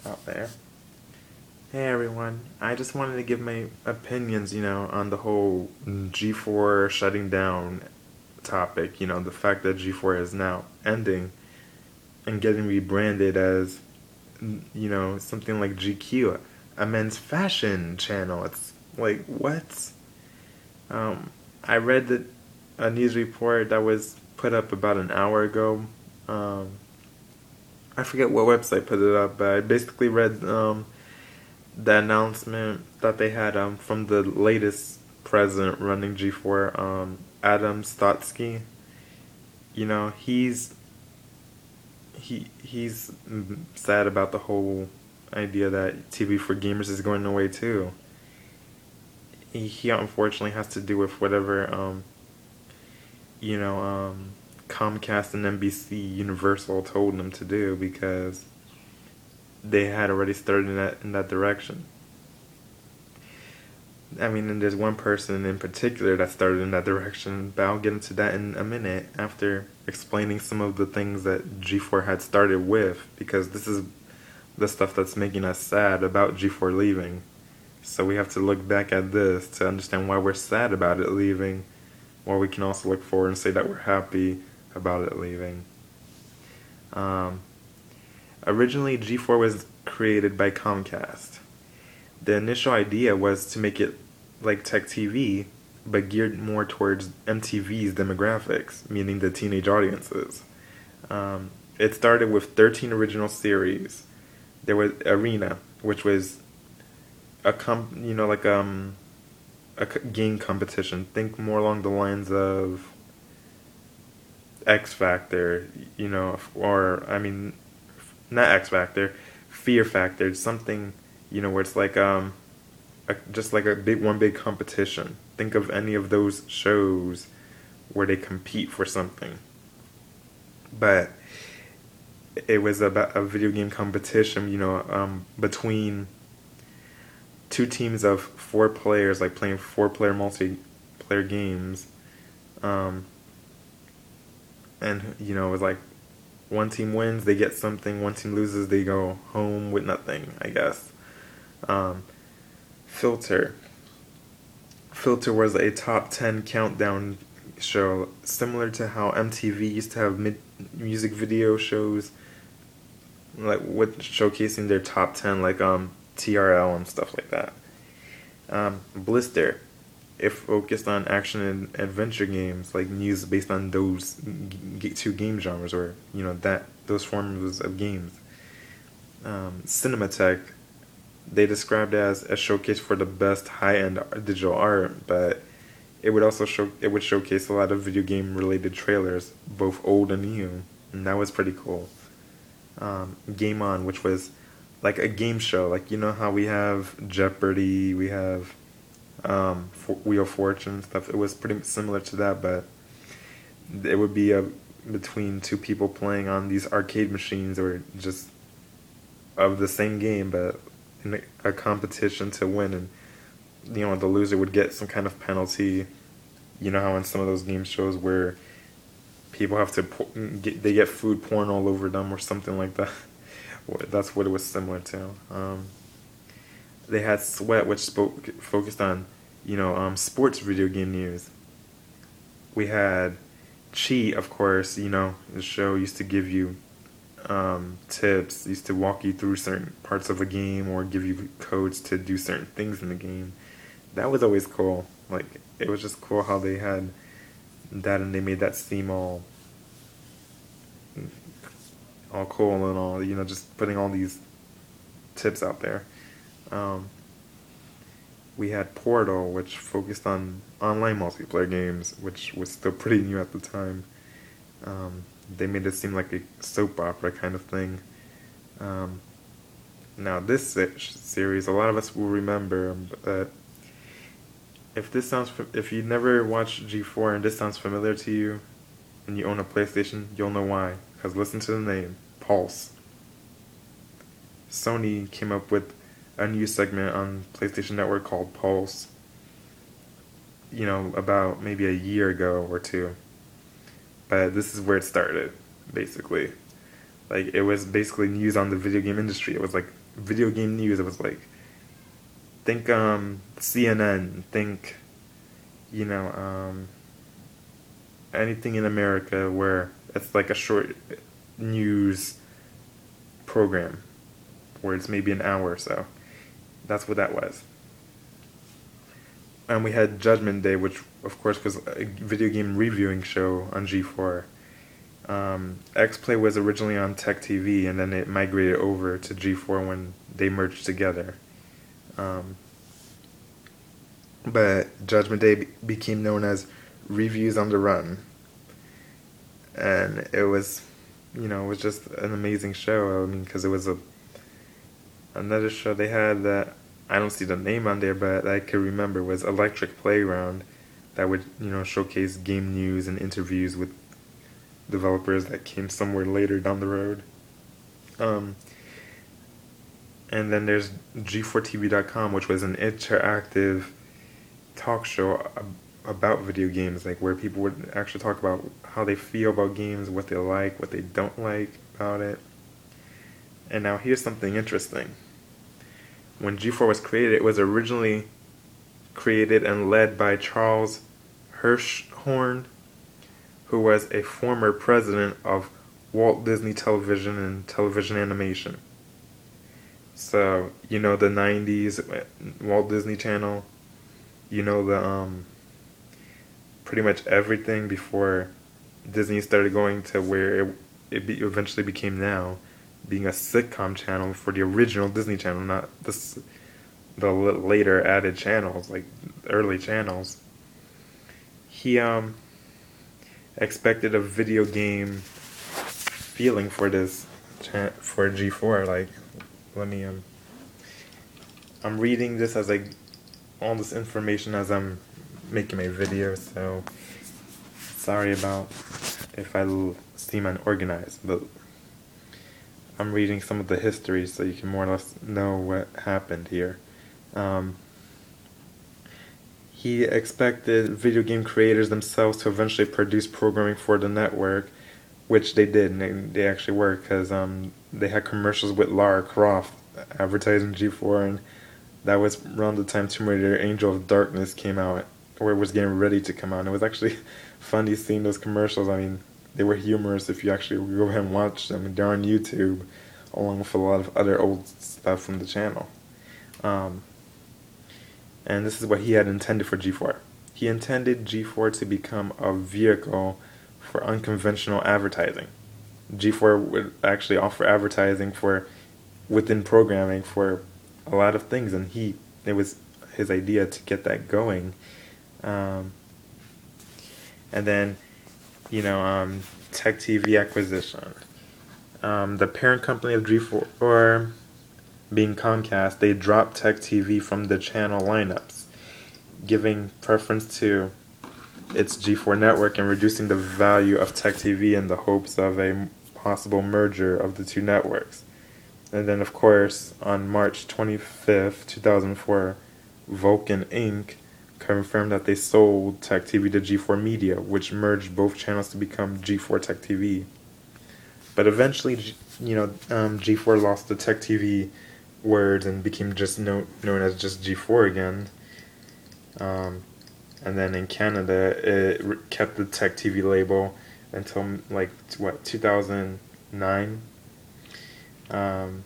out there. Hey everyone, I just wanted to give my opinions, on the whole G4 shutting down topic. The fact that G4 is now ending and getting rebranded as, something like GQ, a men's fashion channel. It's like, what? I read that a news report that was put up about an hour ago. I forget what website put it up, but I basically read the announcement that they had from the latest president running G4, Adam Stotsky. He's sad about the whole idea that TV for gamers is going away too. He unfortunately has to do with whatever you know Comcast and NBC Universal told him to do, because they had already started in that direction. I mean, and there's one person in particular that started in that direction, but I'll get into that in a minute after explaining some of the things that G4 had started with, because this is the stuff that's making us sad about G4 leaving. So we have to look back at this to understand why we're sad about it leaving, or we can also look forward and say that we're happy about it leaving. Um, Originally, G4 was created by Comcast. The initial idea was to make it like Tech TV, but geared more towards MTV's demographics, meaning the teenage audiences. It started with 13 original series. There was Arena, which was game competition. Think more along the lines of X Factor, or I mean, not X Factor, Fear Factor, something, where it's like just like a big competition. Think of any of those shows where they compete for something, but it was about a video game competition, between two teams of four players, like playing four-player multiplayer games, and it was like one team wins, they get something. One team loses, they go home with nothing, I guess. Um, Filter. Filter was a top 10 countdown show, similar to how MTV used to have music video shows, like with showcasing their top 10, like TRL and stuff like that. Blister. It focused on action and adventure games, like news based on those two game genres, or that those forms of games. Cinematech, they described as a showcase for the best high-end digital art, but it would showcase a lot of video game related trailers, both old and new, and that was pretty cool. Game On, which was like a game show, like how we have Jeopardy, we have Wheel of Fortune stuff. It was pretty similar to that, but it would be between two people playing on these arcade machines, or just of the same game, but in a competition to win, and the loser would get some kind of penalty. You know how in some of those game shows where people have to they get food poured all over them or something like that. That's what it was similar to. They had Sweat, which focused on sports video game news. We had Cheat, of course. The show used to give you tips, used to walk you through certain parts of a game, or give you codes to do certain things in the game. That was always cool. Like, it was just cool how they had that, and they made that seem all cool and all, just putting all these tips out there. We had Portal, which focused on online multiplayer games, which was still pretty new at the time. They made it seem like a soap opera kind of thing. Now this series, a lot of us will remember, but if you never watched G4 and this sounds familiar to you, and you own a PlayStation, you'll know why. Because listen to the name, Pulse. Sony came up with a new segment on PlayStation Network called Pulse, about maybe a year ago or two. But this is where it started, basically. Like, it was basically news on the video game industry. It was like video game news. It was like, think CNN, think, you know, anything in America where it's like a short news program where it's maybe an hour or so. That's what that was. And we had Judgment Day, which of course was a video game reviewing show on G4. X-Play was originally on Tech TV, and then it migrated over to G4 when they merged together. But Judgment Day became known as Reviews on the Run. And it was, it was just an amazing show. I mean, because it was another show they had that I don't see the name on there, but I could remember was Electric Playground, that would, showcase game news and interviews with developers that came somewhere later down the road. And then there's G4TV.com, which was an interactive talk show about video games, like where people would actually talk about how they feel about games, what they like, what they don't like about it. And now here's something interesting. When G4 was created, it was originally created and led by Charles Hirschhorn, who was a former president of Walt Disney Television and Television Animation. So, the 90s Walt Disney Channel, the pretty much everything before Disney started going to where it eventually became now, being a sitcom channel for the original Disney Channel, not the later added channels, like early channels. He expected a video game feeling for this for G4. Like, let me I'm reading this as all this information as I'm making my video, so sorry about if I seem unorganized, but I'm reading some of the history so you can more or less know what happened here. He expected video game creators themselves to eventually produce programming for the network, which they did, and they actually were, because they had commercials with Lara Croft advertising G4, and that was around the time Tomb Raider Angel of Darkness came out, or it was getting ready to come out. And it was actually funny seeing those commercials. I mean, they were humorous if you actually go ahead and watch them. They're on YouTube, along with a lot of other old stuff from the channel. And this is what he had intended for G4. He intended G4 to become a vehicle for unconventional advertising. G4 would actually offer advertising within programming for a lot of things, and it was his idea to get that going. And then, Tech TV acquisition. The parent company of G4, being Comcast, they dropped Tech TV from the channel lineups, giving preference to its G4 network and reducing the value of Tech TV in the hopes of a possible merger of the two networks. And then, of course, on March 25th, 2004, Vulcan Inc. confirmed that they sold Tech TV to G4 Media, which merged both channels to become G4 Tech TV. But eventually, G4 lost the Tech TV words and became just known as just G4 again. And then in Canada, it kept the Tech TV label until 2009. And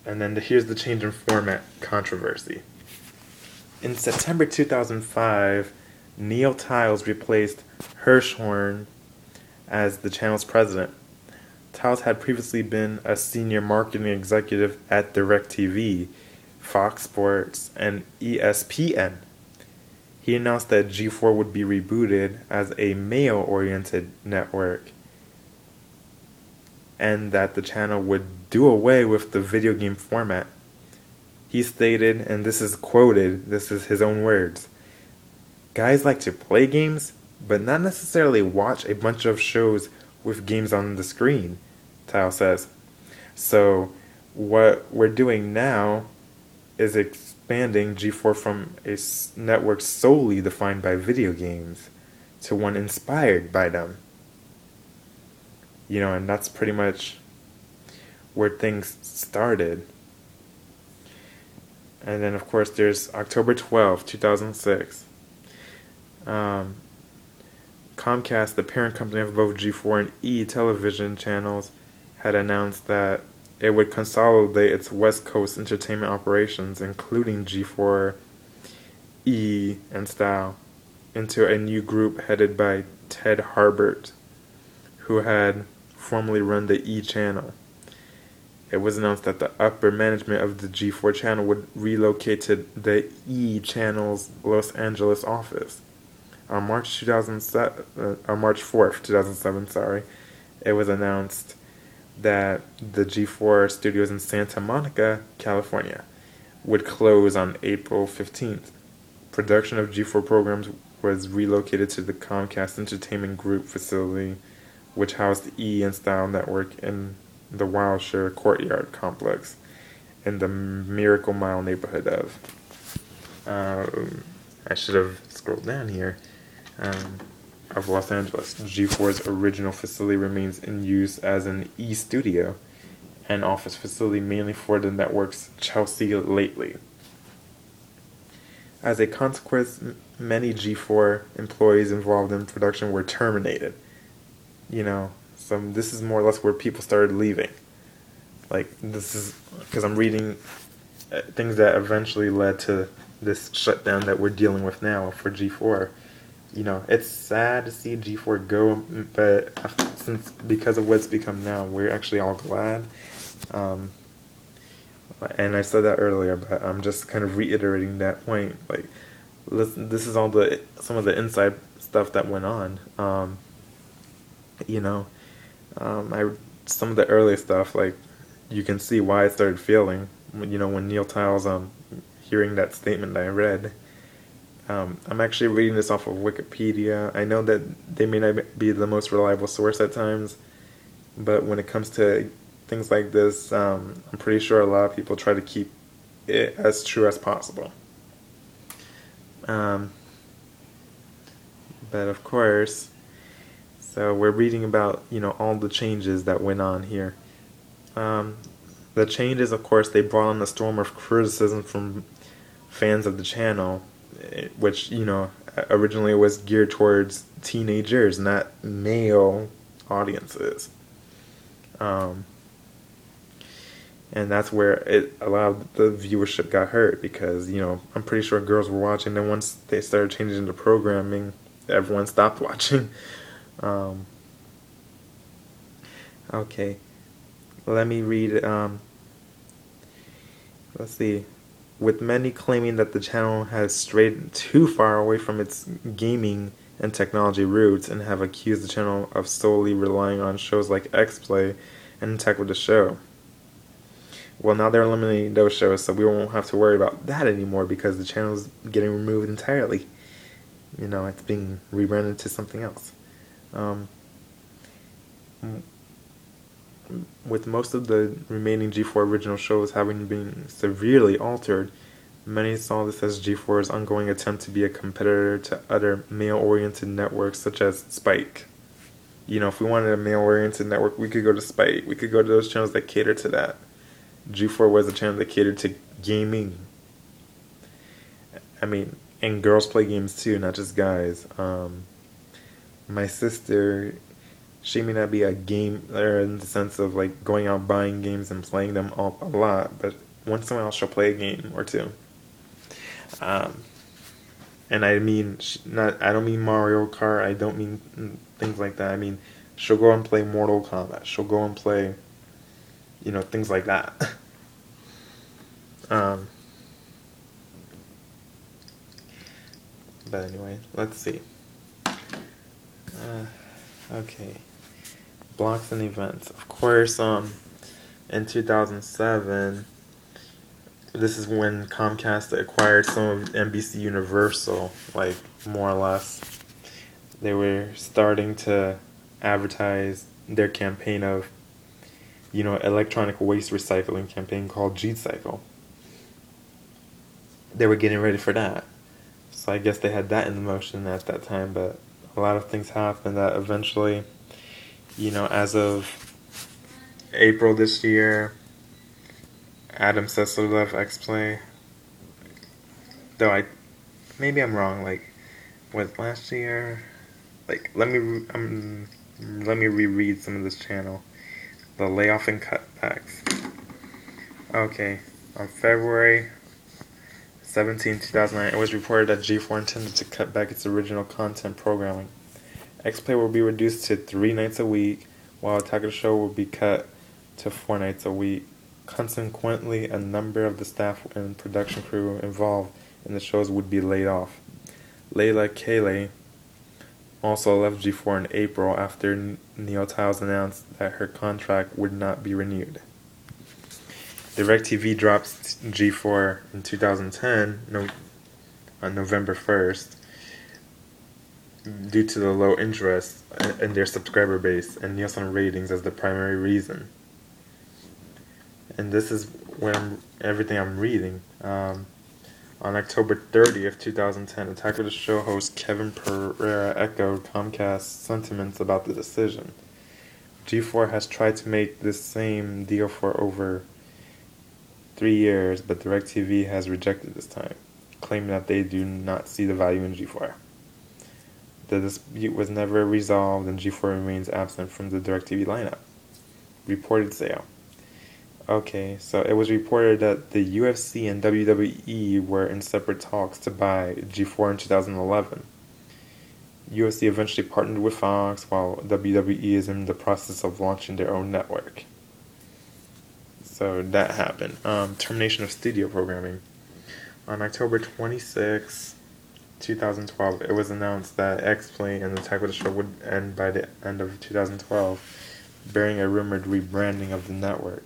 then here's the change in format controversy. In September 2005, Neil Tiles replaced Hirschhorn as the channel's president. Tiles had previously been a senior marketing executive at DirecTV, Fox Sports, and ESPN. He announced that G4 would be rebooted as a male-oriented network, and that the channel would do away with the video game format. He stated, and this is quoted, this is his own words, "Guys like to play games, but not necessarily watch a bunch of shows with games on the screen," Tile says. So what we're doing now is expanding G4 from a network solely defined by video games to one inspired by them. And that's pretty much where things started. And then, of course, there's October 12th, 2006. Um, Comcast, the parent company of both G4 and E television channels, had announced that it would consolidate its West Coast entertainment operations, including G4, E, and Style, into a new group headed by Ted Harbert, who had formerly run the E channel. It was announced that the upper management of the G4 channel would relocate to the E channel's Los Angeles office. On March 4th, 2007, it was announced that the G4 studios in Santa Monica, California, would close on April 15th. Production of G4 programs was relocated to the Comcast Entertainment Group facility, which housed the E and Style Network in the Wilshire Courtyard complex in the Miracle Mile neighborhood of. I should have scrolled down here. Of Los Angeles. G4's original facility remains in use as an E-studio, an office facility mainly for the network's Chelsea Lately. As a consequence, many G4 employees involved in production were terminated. So this is more or less where people started leaving. This is because I'm reading things that eventually led to this shutdown that we're dealing with now for G4. It's sad to see G4 go, but because of what's become now, we're actually all glad. And I said that earlier, but I'm just kind of reiterating that point. Listen, this is some of the inside stuff that went on. Some of the early stuff, you can see why I started feeling, when Neil Tiles, hearing that statement that I read. I'm actually reading this off of Wikipedia. I know that they may not be the most reliable source at times, but when it comes to things like this, I'm pretty sure a lot of people try to keep it as true as possible. But of course, so we're reading about, all the changes that went on here. The changes, of course, they brought on a storm of criticism from fans of the channel, which, originally was geared towards teenagers, not male audiences. And that's where a lot of the viewership got hurt because, I'm pretty sure girls were watching, and once they started changing the programming, everyone stopped watching. Okay, let me read, let's see. With many claiming that the channel has strayed too far away from its gaming and technology roots and have accused the channel of solely relying on shows like X-Play and Tech with the Show. Well, now they're eliminating those shows, so we won't have to worry about that anymore because the channel is getting removed entirely. It's being rebranded to something else. With most of the remaining G4 original shows having been severely altered, many saw this as G4's ongoing attempt to be a competitor to other male-oriented networks such as Spike. If we wanted a male-oriented network, we could go to Spike. We could go to those channels that cater to that. G4 was a channel that catered to gaming. And girls play games too, not just guys. My sister, she may not be a gamer in the sense of going out buying games and playing them a lot, but once in a while she'll play a game or two. And I don't mean Mario Kart, I don't mean things like that. She'll go and play Mortal Kombat. She'll go and play, things like that. But anyway, let's see. Okay. Blocks and events. Of course, in 2007, this is when Comcast acquired some of NBC Universal, more or less. They were starting to advertise their campaign of, electronic waste recycling campaign called G-Cycle. They were getting ready for that. So I guess they had that in motion at that time, but a lot of things happened that eventually, As of April this year, Adam Sessler left X-Play. Though maybe I'm wrong. Like, was last year? Like, let me reread some of this channel. The layoff and cutbacks. Okay, on February 17, 2009, it was reported that G4 intended to cut back its original content programming. X-Play will be reduced to 3 nights a week, while Attack of the Show will be cut to 4 nights a week. Consequently, a number of the staff and production crew involved in the shows would be laid off. Layla Kele also left G4 in April after Neil Tiles announced that her contract would not be renewed. DirecTV dropped G4 in 2010, on November 1st, due to the low interest in their subscriber base and Nielsen ratings as the primary reason. And this is everything I'm reading. On October 30th, 2010, Attack of the Show host Kevin Pereira echoed Comcast's sentiments about the decision. G4 has tried to make this same deal for over 3 years, but DirecTV has rejected this time, claiming that they do not see the value in G4. The dispute was never resolved, and G4 remains absent from the DirecTV lineup. Reported sale. Okay, so it was reported that the UFC and WWE were in separate talks to buy G4 in 2011. UFC eventually partnered with Fox, while WWE is in the process of launching their own network. So that happened. Termination of studio programming. On October 26, 2012, it was announced that X-Play and the Attack of the Show would end by the end of 2012, bearing a rumored rebranding of the network.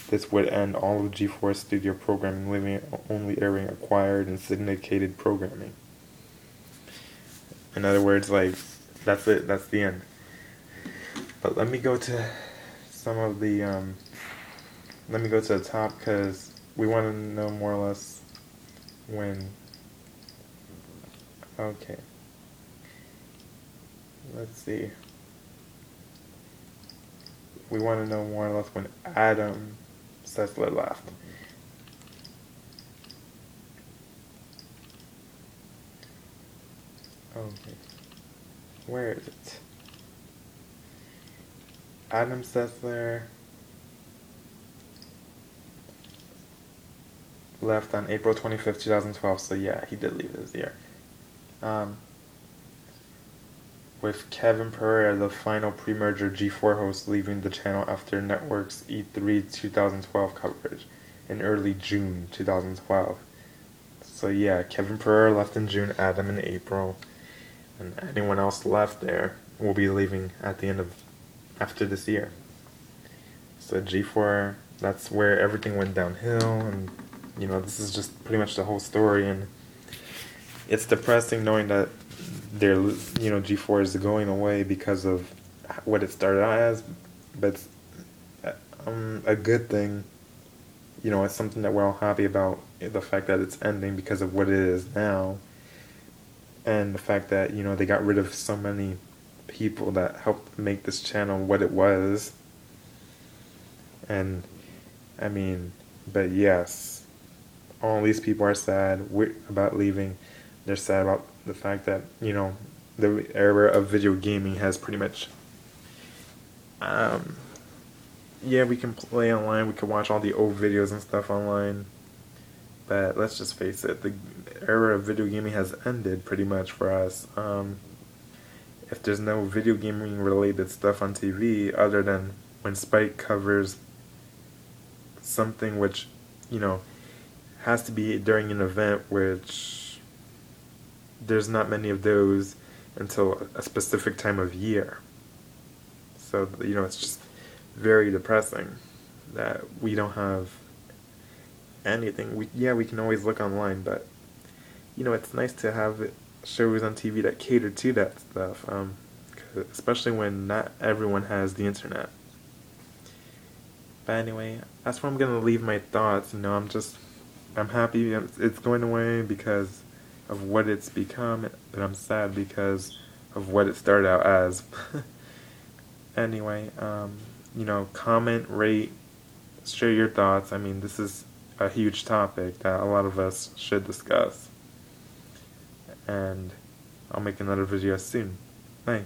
This would end all of G4's studio programming, leaving only airing acquired and syndicated programming. In other words, that's it. That's the end. But let me go to some of the, let me go to the top, because we want to know more or less when. Okay. Let's see. We want to know more or less when Adam Sessler left. Okay. Where is it? Adam Sessler left on April 25th, 2012, so yeah, he did leave this year. With Kevin Pereira, the final pre-merger G4 host, leaving the channel after network's E3 2012 coverage in early June 2012. So yeah, Kevin Pereira left in June, Adam in April, and anyone else left there will be leaving at the end of after this year. So G4, that's where everything went downhill, and this is just pretty much the whole story, and it's depressing knowing that G4 is going away because of what it started out as, but it's a good thing. It's something that we're all happy about, the fact that it's ending because of what it is now, and the fact that they got rid of so many people that helped make this channel what it was. And but yes, all these people are sad about leaving. They're sad about the fact that the era of video gaming has pretty much we can play online, we can watch all the old videos and stuff online, but let's just face it, the era of video gaming has ended pretty much for us. If there's no video gaming related stuff on TV other than when Spike covers something which has to be during an event, which there's not many of those until a specific time of year. So it's just very depressing that we don't have anything. We can always look online, but it's nice to have shows on TV that cater to that stuff, especially when not everyone has the internet. But anyway, that's where I'm gonna leave my thoughts. I'm happy it's going away because of what it's become, but I'm sad because of what it started out as. anyway, comment, rate, share your thoughts. I mean, this is a huge topic that a lot of us should discuss. And I'll make another video soon. Bye.